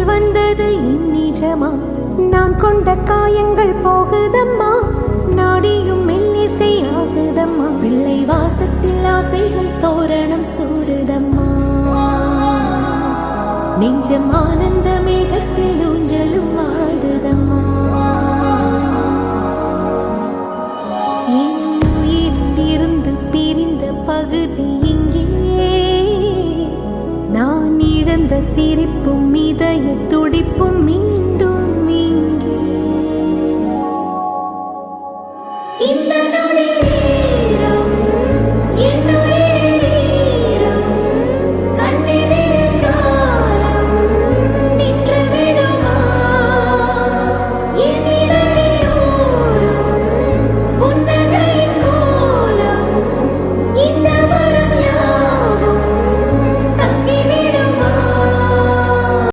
வந்தது நிஜமா நான் கொண்ட காயங்கள் போகுதம்மா நாடியும் மெல்லிசை ஆகுதம்மா பிள்ளை வாசத்தில் ஆசைகள் தோரணம் சூடுதம்மா நெஞ்சம் ஆனந்த மேகத்தில் ஊஞ்சலும் ஆடுதம்மா என் உயிரில் இருந்து பிரிந்த பகுதி